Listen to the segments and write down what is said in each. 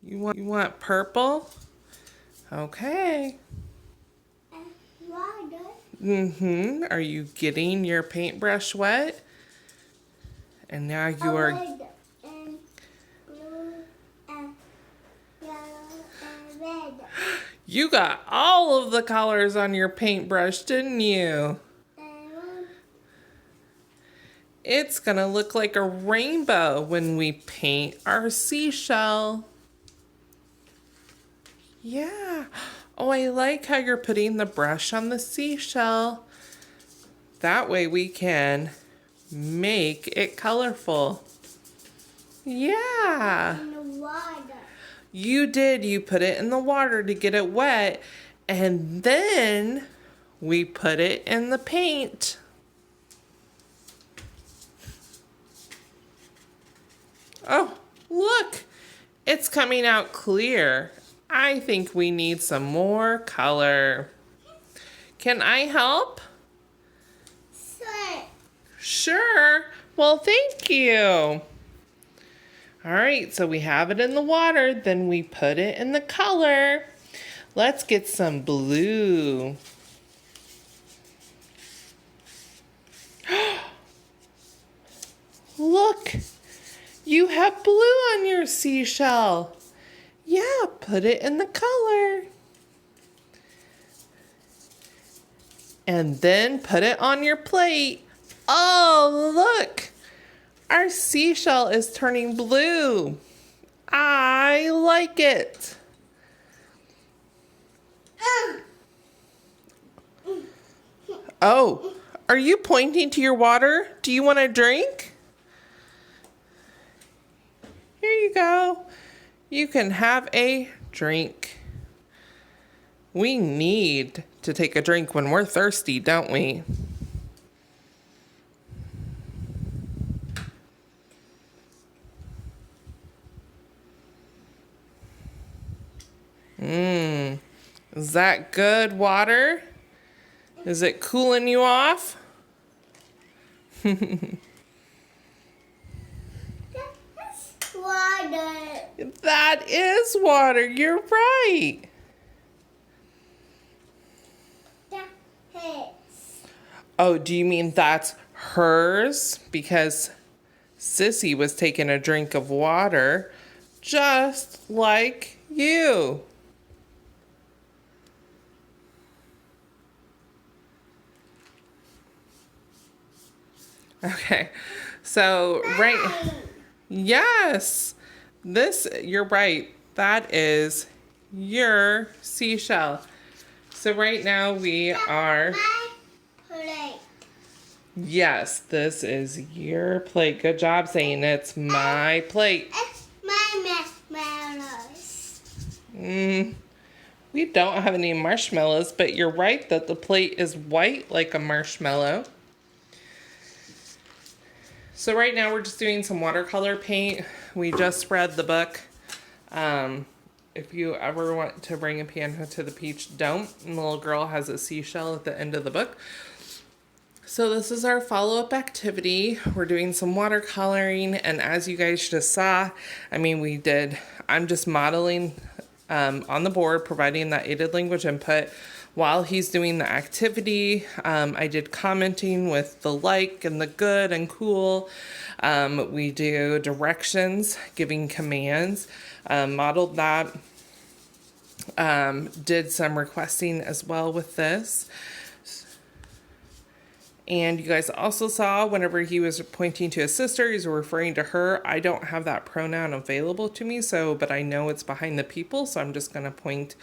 You want purple? Okay. Water. Are you getting your paintbrush wet? And now you are... Red and blue and yellow and red. You got all of the colors on your paintbrush, didn't you? And It's gonna look like a rainbow when we paint our seashell. Yeah. Oh, I like how you're putting the brush on the seashell. That way we can make it colorful. Yeah. in the water. You did. You put it in the water to get it wet, and then we put it in the paint. Oh, look. It's coming out clear. I think we need some more color. Can I help? Sir. Sure. Well, thank you. All right, so we have it in the water, then we put it in the color. Let's get some blue. Look, you have blue on your seashell. Yeah, put it in the color. And then put it on your plate. Oh, look. Our seashell is turning blue. I like it. Oh, are you pointing to your water? Do you want a drink? Here you go. You can have a drink. We need to take a drink when we're thirsty, don't we? Is that good water? Is it cooling you off? That's water. That is water. You're right. That hits. Oh, do you mean that's hers? Because Sissy was taking a drink of water just like you. Okay, so yes, you're right. That is your seashell. So right now we are, My plate. yes, this is your plate. Good job saying it's my plate. It's my marshmallows. We don't have any marshmallows, but you're right that the plate is white like a marshmallow. So right now we're just doing some watercolor paint. We just read the book. If you ever want to bring a piano to the beach, don't. And the little girl has a seashell at the end of the book. So this is our follow-up activity. We're doing some watercoloring, and as you guys just saw, I'm just modeling on the board, providing that aided language input while he's doing the activity. I did commenting with the like and the good and cool. We do directions, giving commands, modeled that. Did some requesting as well with this. And you guys also saw whenever he was pointing to his sister, he's referring to her. I don't have that pronoun available to me, but I know it's behind the people, so I'm just going to point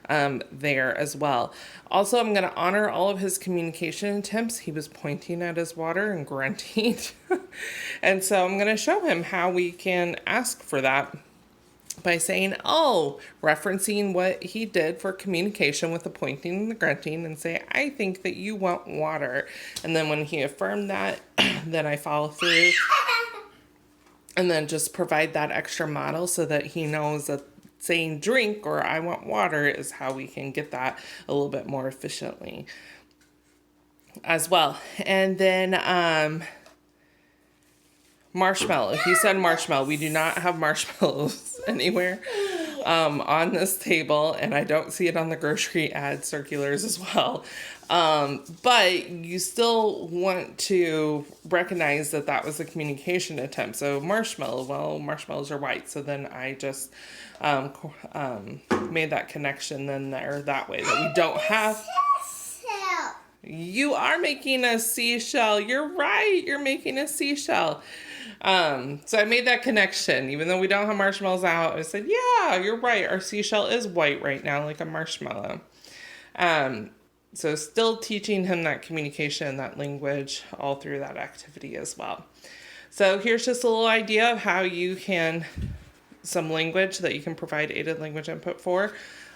there as well. Also, I'm going to honor all of his communication attempts. He was pointing at his water and grunting. And so I'm going to show him how we can ask for that by saying, referencing what he did for communication with the pointing and the grunting, and say, I think that you want water. And then when he affirmed that, then I follow through and then just provide that extra model so that he knows that saying drink or I want water is how we can get that a little bit more efficiently as well. And then marshmallow. He said marshmallow. We do not have marshmallows anywhere. on this table, and I don't see it on the grocery ad circulars as well. But you still want to recognize that that was a communication attempt. So marshmallow, well, marshmallows are white. So then I just made that connection then there that way that we don't have. You are making a seashell. You're right. You're making a seashell. So I made that connection. Even though we don't have marshmallows out, I said, yeah, you're right. Our seashell is white right now, like a marshmallow. So still teaching him that communication, that language, all through that activity as well. So here's just a little idea of how you can, some language that you can provide aided language input for.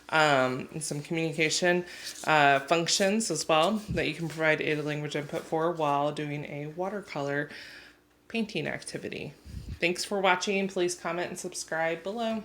And some communication functions as well that you can provide aided language input for while doing a watercolor painting activity. Thanks for watching. Please comment and subscribe below.